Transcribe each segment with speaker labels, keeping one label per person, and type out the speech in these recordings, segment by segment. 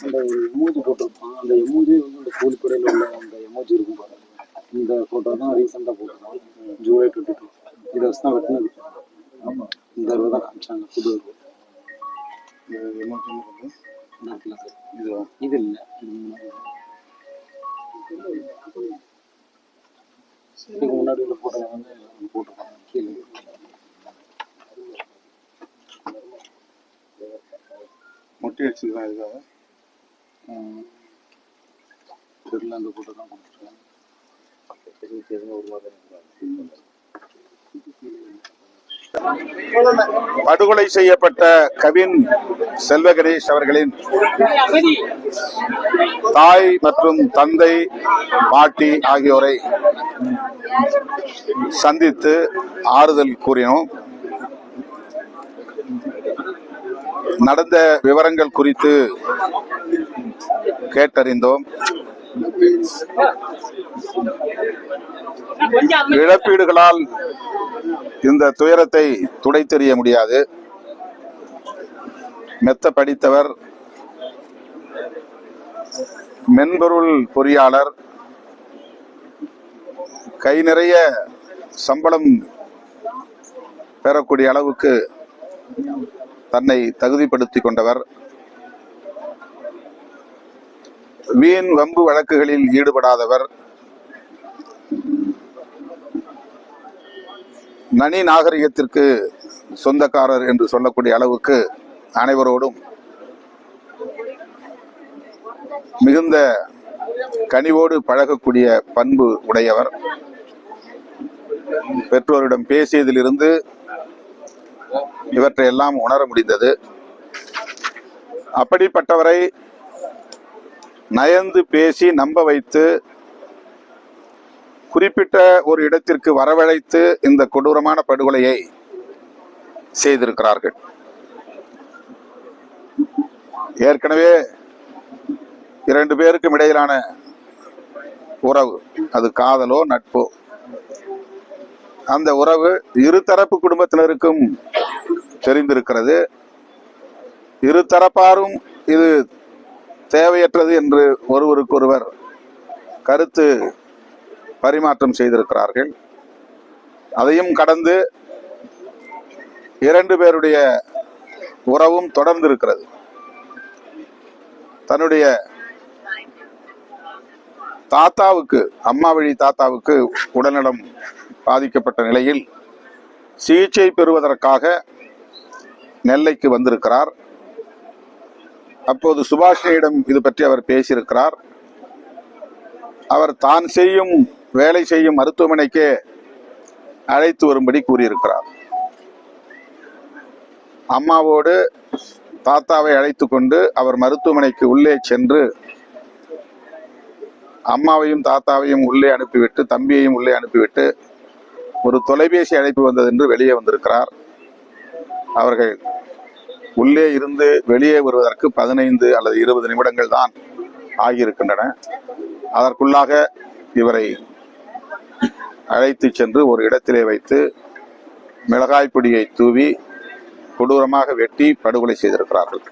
Speaker 1: அந்த எமோஜி போட்டிருப்பான். அந்த எமோஜி வந்து அந்த கூலிப்படையில் உள்ள அந்த எமோஜி இருக்கும் பாருங்க. இந்த ஃபோட்டோ தான் ரீசெண்டாக போட்டிருக்கான், ஜூலை 22. இதை வச்சு தான் வெட்டினது. ஆமாம், இந்த அறுவை தான் காமிச்சாங்க, புது அறுவை. எமோஜி இருக்குல்ல சார், இது இல்லை, இதுக்கு முன்னாடி உள்ள ஃபோட்டோ வந்து போட்டிருப்பாங்க கீழே. மொட்டை அடிச்சுதான் இதுக்காக தெரியல, அந்த ஃபோட்டோ தான் கொடுத்துருக்காங்க.
Speaker 2: படுகொலை செய்யப்பட்ட கவின் செல்வகணேஷ் அவர்களின் தாய் மற்றும் தந்தை, பாட்டி ஆகியோரை சந்தித்து ஆறுதல் கூறினோம். நடந்த விவரங்கள் குறித்து கேட்டறிந்தோம். இழப்பீடுகளால் இந்த துயரத்தை துடைத்தெறிய முடியாது. மெத்த படித்தவர், மென்பொருள் பொறியாளர், கை நிறைய சம்பளம் பெறக்கூடிய அளவுக்கு தன்னை தகுதிப்படுத்திக் கொண்டவர். வீண் வம்பு வழக்குகளில் ஈடுபடாதவர். நனி நாகரிகத்திற்கு சொந்தக்காரர் என்று சொல்லக்கூடிய அளவுக்கு அனைவரோடும் மிகுந்த கனிவோடு பழகக்கூடிய பண்பு உடையவர். பெற்றோரிடம் பேசியதிலிருந்து இவற்றை எல்லாம் உணர முடிந்தது. அப்படிப்பட்டவரை நயந்து பேசி நம்ப வைத்து குறிப்பிட்ட ஒரு இடத்திற்கு வரவழைத்து இந்த கொடூரமான படுகொலையை செய்திருக்கிறார்கள். ஏற்கனவே 2 பேருக்கும் இடையிலான உறவு, அது காதலோ நட்போ, அந்த உறவு இருதரப்பு குடும்பத்தினருக்கும் தெரிந்திருக்கிறது. இருதரப்பாரும் இது தேவையற்றது என்று ஒருவருக்கொருவர் கருத்து பரிமாற்றம் செய்திருக்கிறார்கள். அதையும் கடந்து 2 பேருடைய உறவும் தொடர்ந்து இருக்கிறது. தன்னுடைய தாத்தாவுக்கு, அம்மா வழி தாத்தாவுக்கு உடல்நலம் பாதிக்கப்பட்ட நிலையில் சிகிச்சை பெறுவதற்காக நெல்லைக்கு வந்திருக்கிறார். அப்போது சுபாஷினியிடம் இது பற்றி அவர் பேசியிருக்கிறார். அவர் தான் செய்யும் வேலை செய்யும் மருத்துவமனைக்கே அழைத்து வரும்படி கூறியிருக்கிறார். அம்மாவோடு தாத்தாவை அழைத்து கொண்டு அவர் மருத்துவமனைக்கு உள்ளே சென்று அம்மாவையும் தாத்தாவையும் உள்ளே அனுப்பிவிட்டு, தம்பியையும் உள்ளே அனுப்பிவிட்டு ஒரு தொலைபேசி அழைப்பு வந்தது என்று வெளியே வந்திருக்கிறார். அவர்கள் உள்ளே இருந்து வெளியே வருவதற்கு 15 அல்லது 20 நிமிடங்கள் தான் ஆகியிருக்கின்றன. அதற்குள்ளாக இவரை அழைத்து சென்று ஒரு இடத்திலே வைத்து மிளகாய் பொடியை தூவி கொடூரமாக வெட்டி படுகொலை செய்திருக்கிறார்கள்.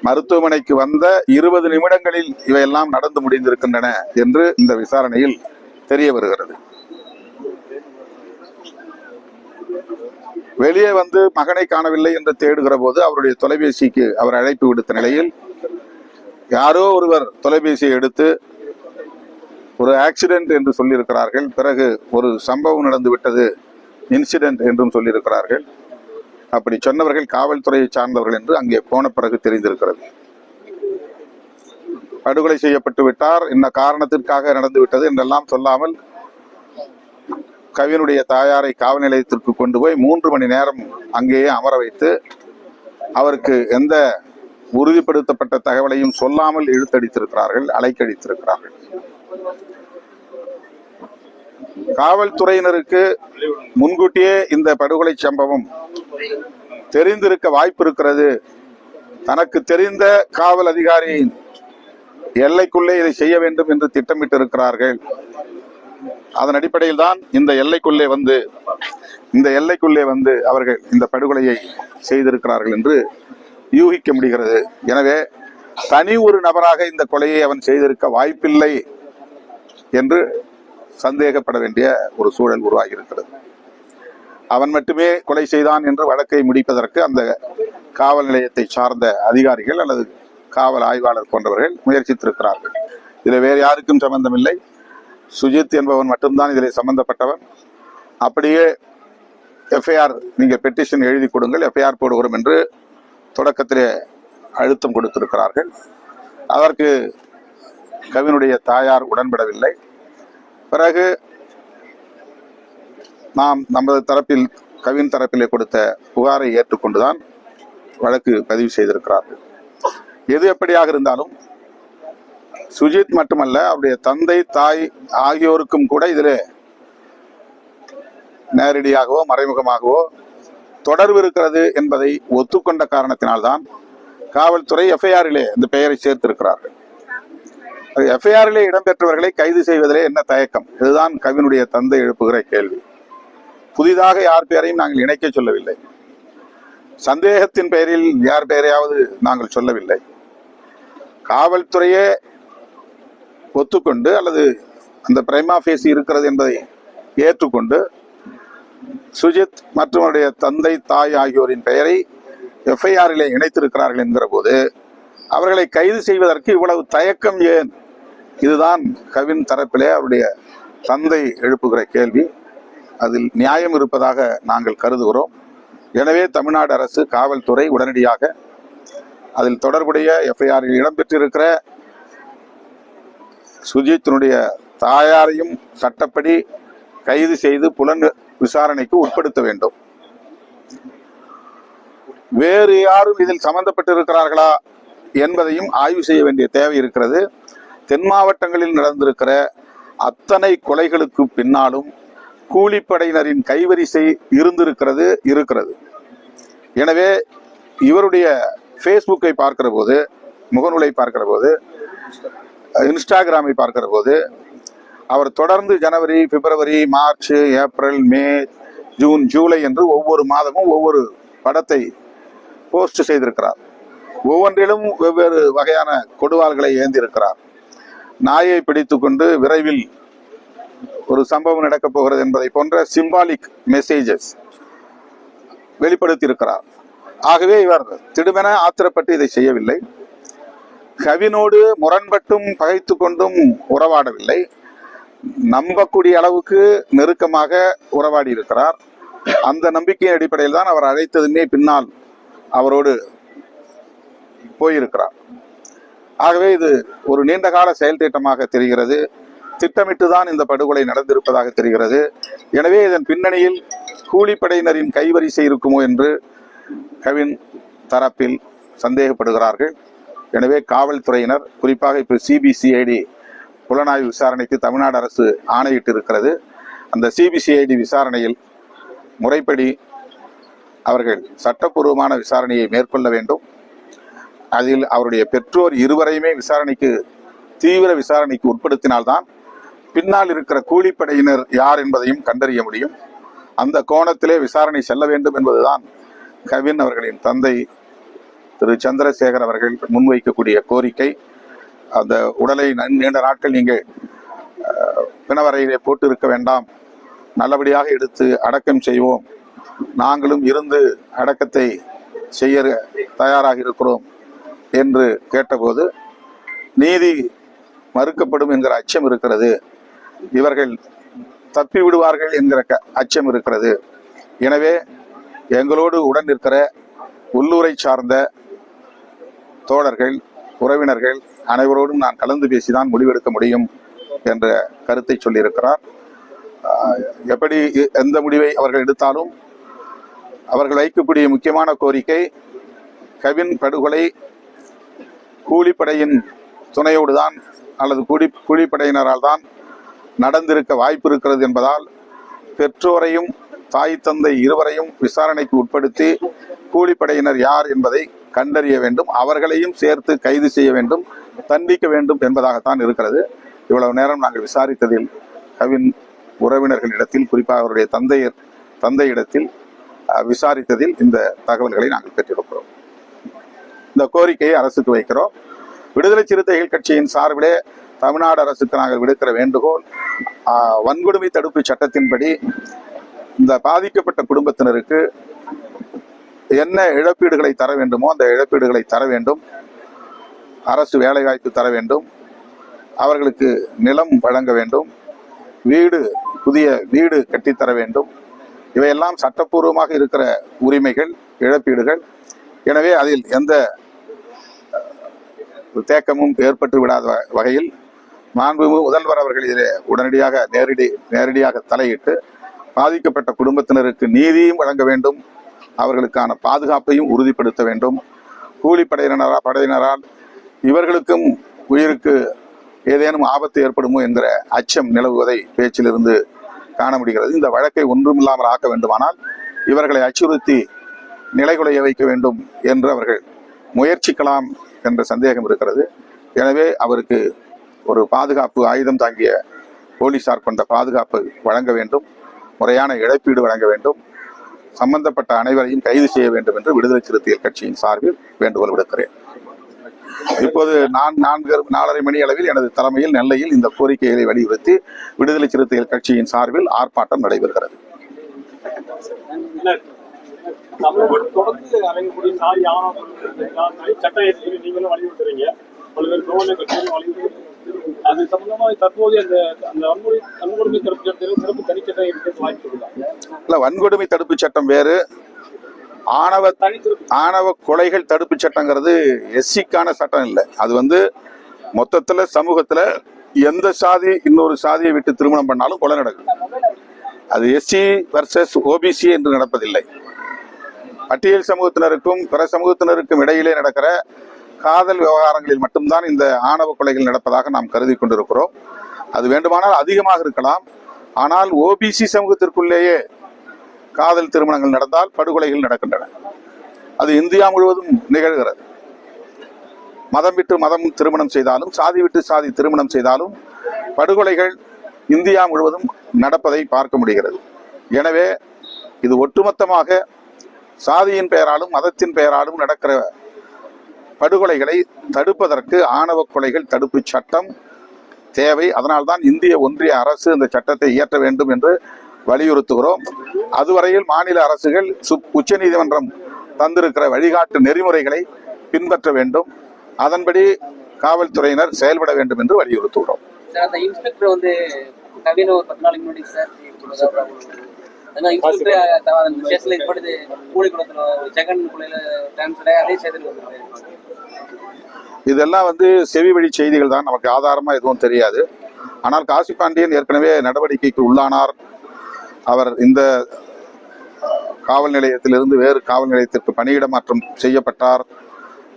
Speaker 2: மருத்துவமனைக்கு வந்த 20 நிமிடங்களில் இவையெல்லாம் நடந்து முடிந்திருக்கின்றன என்று இந்த விசாரணையில் தெரிய வருகிறது. வெளியே வந்து மகனை காணவில்லை என்று தேடுகிற போது அவருடைய தொலைபேசிக்கு அவர் அழைப்பு விடுத்த நிலையில் யாரோ ஒருவர் தொலைபேசியை எடுத்து ஒரு ஆக்சிடென்ட் என்று சொல்லியிருக்கிறார்கள். பிறகு ஒரு சம்பவம் நடந்து விட்டது, இன்சிடென்ட் என்றும் சொல்லியிருக்கிறார்கள். அப்படி சொன்னவர்கள் காவல்துறையை சார்ந்தவர்கள் என்று அங்கே போன பிறகு தெரிந்திருக்கிறது. படுகொலை செய்யப்பட்டு விட்டார், இந்த காரணத்திற்காக நடந்து விட்டது என்றெல்லாம் சொல்லாமல் கவினுடைய தாயாரை காவல் நிலையத்திற்கு கொண்டு போய் 3 மணி நேரம் அங்கேயே அமர வைத்து அவருக்கு எந்த உறுதிப்படுத்தப்பட்ட தகவலையும் சொல்லாமல் இழுத்தடித்திருக்கிறார்கள், அலைக்கழித்திருக்கிறார்கள். காவல்துறையினருக்கு முன்கூட்டியே இந்த படுகொலை சம்பவம் தெரிந்திருக்க வாய்ப்பு இருக்கிறது. தனக்கு தெரிந்த காவல் அதிகாரியின் எல்லைக்குள்ளே இதை செய்ய வேண்டும் என்று திட்டமிட்டு இருக்கிறார்கள். அதன் அடிப்படையில் தான் இந்த எல்லைக்குள்ளே வந்து அவர்கள் இந்த படுகொலையை செய்திருக்கிறார்கள் என்று யூகிக்க முடிகிறது. எனவே தனி ஒரு நபராக இந்த கொலையை அவன் செய்திருக்க வாய்ப்பில்லை என்று சந்தேகப்பட வேண்டிய ஒரு சூழல் உருவாகி இருக்கிறது. அவன் மட்டுமே கொலை செய்தான் என்று வழக்கை முடிப்பதற்கு அந்த காவல் நிலையத்தை சார்ந்த அதிகாரிகள் அல்லது காவல் ஆய்வாளர் போன்றவர்கள் முயற்சித்திருக்கிறார்கள். இதில் வேறு யாருக்கும் சம்பந்தமில்லை. சுஜித் என்பவன் மட்டும்தான் இதில் சம்பந்தப்பட்டவன். அப்படியே எஃப்ஐஆர் நீங்கள் பெட்டிஷன் எழுதி கொடுங்கள், எஃப்ஐஆர் போடுகிறோம் என்று தொடக்கத்திலே அழுத்தம் கொடுத்திருக்கிறார்கள். அதற்கு கவினுடைய தாயார் உடன்படவில்லை. பிறகு நாம் நமது தரப்பில் கவின் தரப்பிலே கொடுத்த புகாரை ஏற்றுக்கொண்டுதான் வழக்கு பதிவு செய்திருக்கிறார்கள். எது எப்படியாக இருந்தாலும் சுஜித் மட்டுமல்ல, அவருடைய தந்தை தாய் ஆகியோருக்கும் கூட இதில் நேரடியாகவோ மறைமுகமாகவோ தொடர்பு இருக்கிறது என்பதை ஒத்துக்கொண்ட காரணத்தினால்தான் காவல்துறை எஃப்ஐஆரிலே இந்த பெயரை சேர்த்திருக்கிறார்கள். எஃப்ஐஆரிலே இடம்பெற்றவர்களை கைது செய்வதிலே என்ன தயக்கம்? இதுதான் கவினுடைய தந்தை எழுப்புகிற கேள்வி. புதிதாக யார் பெயரையும் நாங்கள் இணைக்க சொல்லவில்லை. சந்தேகத்தின் பெயரில் யார் பெயரையாவது நாங்கள் சொல்லவில்லை. காவல்துறையே ஒத்துக்கொண்டு அல்லது அந்த பிரைமா ஃபேசி இருக்கிறது என்பதை ஏற்றுக்கொண்டு சுஜித் மற்றும் அவருடைய தந்தை தாய் ஆகியோரின் பெயரை எஃப்ஐஆரிலே இணைத்திருக்கிறார்கள் என்கிற போது அவர்களை கைது செய்வதற்கு இவ்வளவு தயக்கம் ஏன்? இதுதான் கவின் தரப்பிலே அவருடைய தந்தை எழுப்புகிற கேள்வி. அதில் நியாயம் இருப்பதாக நாங்கள் கருதுகிறோம். எனவே தமிழ்நாடு அரசு காவல்துறை உடனடியாக அதில் தொடர்புடைய எஃப்ஐஆரில் இடம்பெற்றிருக்கிற சுஜித்தினுடைய தாயாரையும் சட்டப்படி கைது செய்து புலன் விசாரணைக்கு உட்படுத்த வேண்டும். வேறு யாரும் இதில் சம்பந்தப்பட்டிருக்கிறார்களா என்பதையும் ஆய்வு செய்ய வேண்டிய தேவை இருக்கிறது. தென் மாவட்டங்களில் நடந்திருக்கிற அத்தனை கொலைகளுக்கு பின்னாலும் கூலிப்படையினரின் கைவரிசை இருக்கிறது. எனவே இவருடைய ஃபேஸ்புக்கை பார்க்கிற போது, முகநூலை பார்க்கிற போது, இன்ஸ்டாகிராமை பார்க்கிற போது அவர் தொடர்ந்து ஜனவரி, பிப்ரவரி, மார்ச், ஏப்ரல், மே, ஜூன், ஜூலை என்று ஒவ்வொரு மாதமும் ஒவ்வொரு படத்தை போஸ்ட் செய்திருக்கிறார். ஒவ்வொன்றிலும் வெவ்வேறு வகையான கொடுவாள்களை ஏந்திருக்கிறார். நாயை பிடித்து கொண்டு விரைவில் ஒரு சம்பவம் நடக்கப் போகிறது என்பதை போன்ற சிம்பாலிக் மெசேஜஸ் வெளிப்படுத்தி இருக்கிறார். ஆகவே இவர் திடுமென ஆத்திரப்பட்டு இதை செய்யவில்லை. கவினோடு முரண்பட்டும் பகைத்து கொண்டும் உறவாடவில்லை. நம்பக்கூடிய அளவுக்கு நெருக்கமாக உறவாடி இருக்கிறார். அந்த நம்பிக்கையின் அடிப்படையில் தான் அவர் அழைத்ததுமே பின்னால் அவரோடு போயிருக்கிறார். ஆகவே இது ஒரு நீண்டகால செயல் திட்டமாக தெரிகிறது. திட்டமிட்டுதான் இந்த படுகொலை நடந்திருப்பதாக தெரிகிறது. எனவே இதன் பின்னணியில் கூலிப்படையினரின் கைவரிசை இருக்குமோ என்று கவின் தரப்பில் சந்தேகப்படுகிறார்கள். எனவே காவல்துறையினர், குறிப்பாக இப்போ சிபிசிஐடி புலனாய்வு விசாரணைக்கு தமிழ்நாடு அரசு ஆணையிட்டு இருக்கிறது. அந்த சிபிசிஐடி விசாரணையில் முறைப்படி அவர்கள் சட்டப்பூர்வமான விசாரணையை மேற்கொள்ள வேண்டும். அதில் அவருடைய பெற்றோர் இருவரையுமே தீவிர விசாரணைக்கு உட்படுத்தினால்தான் பின்னால் இருக்கிற கூலிப்படையினர் யார் என்பதையும் கண்டறிய முடியும். அந்த கோணத்திலே விசாரணை செல்ல வேண்டும் என்பதுதான் கவின் அவர்களின் தந்தை திரு சந்திரசேகர் அவர்கள் முன்வைக்கக்கூடிய கோரிக்கை. அந்த உடலை நீண்ட நாட்கள் நீங்கள் பிணவரையிலே போட்டு இருக்க வேண்டாம், நல்லபடியாக எடுத்து அடக்கம் செய்வோம், நாங்களும் இருந்து அடக்கத்தை செய்ய தயாராக இருக்கிறோம் என்று கேட்டபோது நீதி மறுக்கப்படும் என்கிற அச்சம் இருக்கிறது, இவர்கள் தப்பி விடுவார்கள் என்கிற அச்சம் இருக்கிறது. எனவே எங்களோடு உடன் இருக்கிற உள்ளூரை சார்ந்த தோழர்கள், உறவினர்கள் அனைவரோடும் நான் கலந்து பேசிதான் முடிவெடுக்க முடியும் என்ற கருத்தை சொல்லியிருக்கிறார். எப்படி எந்த முடிவை அவர்கள் எடுத்தாலும் அவர்கள் வைக்கக்கூடிய முக்கியமான கோரிக்கை, கவின் படுகொலை கூலிப்படையின் துணையோடு தான் அல்லது கூலிப்படையினரால் தான் நடந்திருக்க வாய்ப்பு இருக்கிறது என்பதால் பெற்றோரையும் தாய் தந்தை இருவரையும் விசாரணைக்கு உட்படுத்தி கூலிப்படையினர் யார் என்பதை கண்டறிய வேண்டும், அவர்களையும் சேர்த்து கைது செய்ய வேண்டும், தண்டிக்க வேண்டும் என்பதாகத்தான் இருக்கிறது. இவ்வளவு நேரம் நாங்கள் விசாரித்ததில் கவின் உறவினர்களிடத்தில், குறிப்பாக அவருடைய தந்தையிடத்தில் விசாரித்ததில் இந்த தகவல்களை நாங்கள் பெற்றிருக்கிறோம். இந்த கோரிக்கையை அரசுக்கு வைக்கிறோம். விடுதலை சிறுத்தைகள் கட்சியின் சார்பிலே தமிழ்நாடு அரசுக்கு நாங்கள் விடுக்கிற வேண்டுகோள், வன்கொடுமை தடுப்பு சட்டத்தின்படி இந்த பாதிக்கப்பட்ட குடும்பத்தினருக்கு என்ன இழப்பீடுகளை தர வேண்டுமோ அந்த இழப்பீடுகளை தர வேண்டும். அரசு வேலைவாய்ப்பு தர வேண்டும், அவர்களுக்கு நிலம் வழங்க வேண்டும், புதிய வீடு கட்டித்தர வேண்டும். இவையெல்லாம் சட்டப்பூர்வமாக இருக்கிற உரிமைகள், இழப்பீடுகள். எனவே அதில் எந்த தேக்கமும் ஏற்பட்டு விடாத வகையில் மாண்புமிகு முதல்வர் அவர்கள் இதிலே உடனடியாக நேரடியாக தலையிட்டு பாதிக்கப்பட்ட குடும்பத்தினருக்கு நீதியும் வழங்க வேண்டும், அவர்களுக்கான பாதுகாப்பையும் உறுதிப்படுத்த வேண்டும். கூலிப்படையினரால் இவர்களுக்கும் உயிருக்கு ஏதேனும் ஆபத்து ஏற்படுமோ என்கிற அச்சம் நிலவுவதை பேச்சிலிருந்து காண முடிகிறது. இந்த வழக்கை ஒன்றுமில்லாமல் ஆக்க வேண்டுமானால் இவர்களை அச்சுறுத்தி நிலைகுலைய வைக்க வேண்டும் என்று அவர்கள் முயற்சிக்கலாம் என்ற சந்தேகம் இருக்கிறது. எனவே அவருக்கு ஒரு பாதுகாப்பு, ஆயுதம் தாங்கிய போலீசார் கொண்ட பாதுகாப்பு வழங்க வேண்டும், முறையான இழப்பீடு வழங்க வேண்டும், சம்பந்தப்பட்ட அனைவரையும் கைது செய்ய வேண்டும் என்று விடுதலை சிறுத்தைகள் கட்சியின் சார்பில் வேண்டுகோள் விடுக்கிறேன். இப்போது 4:30 மணி அளவில் எனது தலைமையில் நெல்லையில் இந்த கோரிக்கைகளை வலியுறுத்தி விடுதலை சிறுத்தைகள் கட்சியின் சார்பில் ஆர்ப்பாட்டம் நடைபெறுகிறது. வன்கொடுமை தடுப்பு சட்டம் வேறு, ஆணவ கொலைகள் தடுப்பு சட்டங்கிறது எஸ்சிக்கான சட்டம் இல்லை. அது மொத்தத்துல சமூகத்துல எந்த சாதி இன்னொரு சாதியை விட்டு திருமணம் பண்ணாலும் கொலை நடக்கும். அது எஸ்சி வர்சஸ் ஓபிசி என்று நடப்பதில்லை. பட்டியல் சமூகத்தினருக்கும் பிற சமூகத்தினருக்கும் இடையிலே நடக்கிற காதல் விவகாரங்களில் மட்டும்தான் இந்த ஆணவ கொலைகள் நடப்பதாக நாம் கருதி கொண்டிருக்கிறோம். அது வேண்டுமானால் அதிகமாக இருக்கலாம். ஆனால் ஓபிசி சமூகத்திற்குள்ளேயே காதல் திருமணங்கள் நடந்தால் படுகொலைகள் நடக்கின்றன. அது இந்தியா முழுவதும் நிகழ்கிறது. மதம் விட்டு மதம் திருமணம் செய்தாலும், சாதி விட்டு சாதி திருமணம் செய்தாலும் படுகொலைகள் இந்தியா முழுவதும் நடப்பதை பார்க்க முடிகிறது. எனவே இது ஒட்டுமொத்தமாக சாதியின் பெயராலும் மதத்தின் பெயராலும் நடக்கிற படுகொலைகளை தடுப்பதற்கு ஆணவ கொலைகள் தடுப்பு சட்டம் தேவை. அதனால்தான் இந்திய ஒன்றிய அரசு இந்த சட்டத்தை இயற்ற வேண்டும் என்று வலியுறுத்துகிறோம். அதுவரையில் மாநில அரசுகள் உச்ச நீதிமன்றம் தந்திருக்கிற வழிகாட்டு நெறிமுறைகளை பின்பற்ற வேண்டும், அதன்படி காவல்துறையினர் செயல்பட வேண்டும் என்று வலியுறுத்துகிறோம். இதெல்லாம் செவி வழி செய்திகள் தான், நமக்கு ஆதாரமா எதுவும் தெரியாது. ஆனால் காசி பாண்டியன் ஏற்கனவே நடவடிக்கைக்கு உள்ளானார். அவர் இந்த காவல் நிலையத்திலிருந்து வேறு காவல் நிலையத்திற்கு பணியிட மாற்றம் செய்யப்பட்டார்,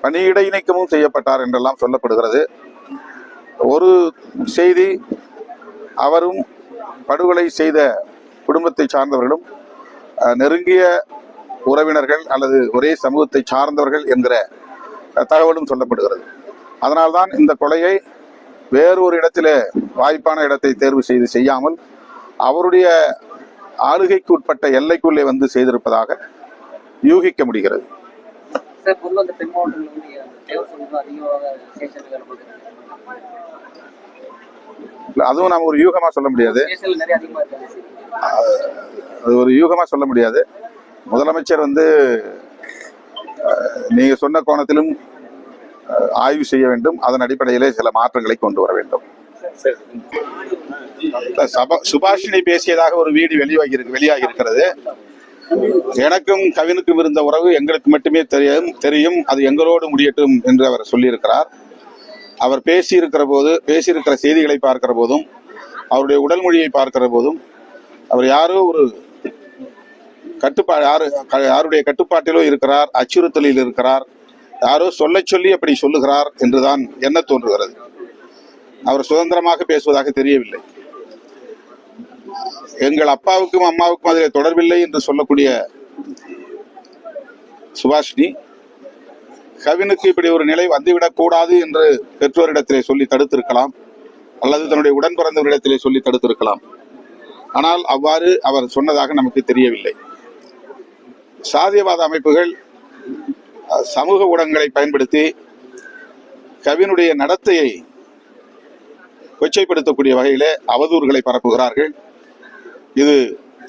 Speaker 2: பணியிட இணைக்கமும் செய்யப்பட்டார் என்றெல்லாம் சொல்லப்படுகிறது. ஒரு செய்தி, அவரும் படுகொலை செய்த குடும்பத்தை சார்ந்தவர்களும் நெருங்கிய உறவினர்கள் அல்லது ஒரே சமூகத்தை சார்ந்தவர்கள் என்கிற தகவலும் சொல்லப்படுகிறது. அதனால்தான் இந்த கொலையை வேறு ஒரு இடத்திலே வாய்ப்பான இடத்தை தேர்வு செய்து செய்யாமல் அவருடைய ஆளுகைக்கு உட்பட்ட எல்லைக்குள்ளே செய்திருப்பதாக யூகிக்க முடிகிறது. அதுவும் நாம் ஒரு யூகமா சொல்ல முடியாது. அது ஒரு யூகமா சொல்ல முடியாது. முதலமைச்சர் நீங்க சொன்ன கோணத்திலும் ஆய்வு செய்ய வேண்டும், அதன் அடிப்படையிலே சில மாற்றங்களை கொண்டு வர வேண்டும். சுபாஷினி பேசியதாக ஒரு வீடியோ வெளியாகி இருக்கிறது. எனக்கும் கவினுக்கும் இருந்த உறவு எங்களுக்கு மட்டுமே தெரியும், அது எங்களோடு முடியட்டும் என்று அவர் சொல்லியிருக்கிறார். அவர் பேசியிருக்கிற செய்திகளை பார்க்கிற போதும், அவருடைய உடல் மொழியை பார்க்கிற போதும், அவர் யாரோ ஒரு யாருடைய கட்டுப்பாட்டிலோ இருக்கிறார், அச்சுறுத்தலில் இருக்கிறார், யாரோ சொல்லி அப்படி சொல்லுகிறார் என்றுதான் என்ன தோன்றுகிறது. அவர் சுதந்திரமாக பேசுவதாக தெரியவில்லை. எங்கள் அப்பாவுக்கும் அம்மாவுக்கும் அதில் தொடர்பில்லை என்று சொல்லக்கூடிய சுபாஷினி கவினுக்கு இப்படி ஒரு நிலை வந்துவிடக் கூடாது என்று பெற்றோரிடத்திலே சொல்லி தடுத்திருக்கலாம், அல்லது தன்னுடைய உடன் பிறந்தவரிடத்திலே சொல்லி தடுத்திருக்கலாம். ஆனால் அவ்வாறு அவர் சொன்னதாக நமக்கு தெரியவில்லை. சாதியவாத அமைப்புகள் சமூக ஊடகங்களை பயன்படுத்தி கவினுடைய நடத்தையை கொச்சைப்படுத்தக்கூடிய வகையிலே அவதூறுகளை பரப்புகிறார்கள். இது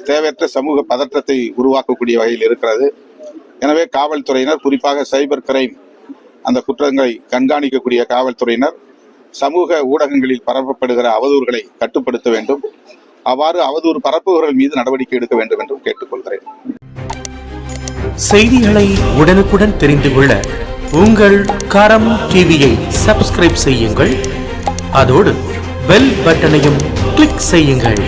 Speaker 2: தேவையற்ற சமூக பதற்றத்தை உருவாக்கக்கூடிய வகையில் இருக்கிறது. எனவே காவல்துறையினர், குறிப்பாக சைபர் கிரைம் அந்த குற்றங்களை கண்காணிக்கக்கூடிய காவல்துறையினர் சமூக ஊடகங்களில் பரப்பப்படுகிற அவதூறுகளை கட்டுப்படுத்த வேண்டும். அவ்வாறு அவதூறு பரப்புபவர்கள் மீது நடவடிக்கை எடுக்க வேண்டும் என்றும் கேட்டுக்கொள்கிறேன்.
Speaker 3: செய்திகளை உடனுக்குடன் தெரிந்து கொள்ள உங்கள் கரம் டிவியை சப்ஸ்கிரைப் செய்யுங்கள். அதோடு பெல் பட்டனையும் கிளிக் செய்யுங்கள்.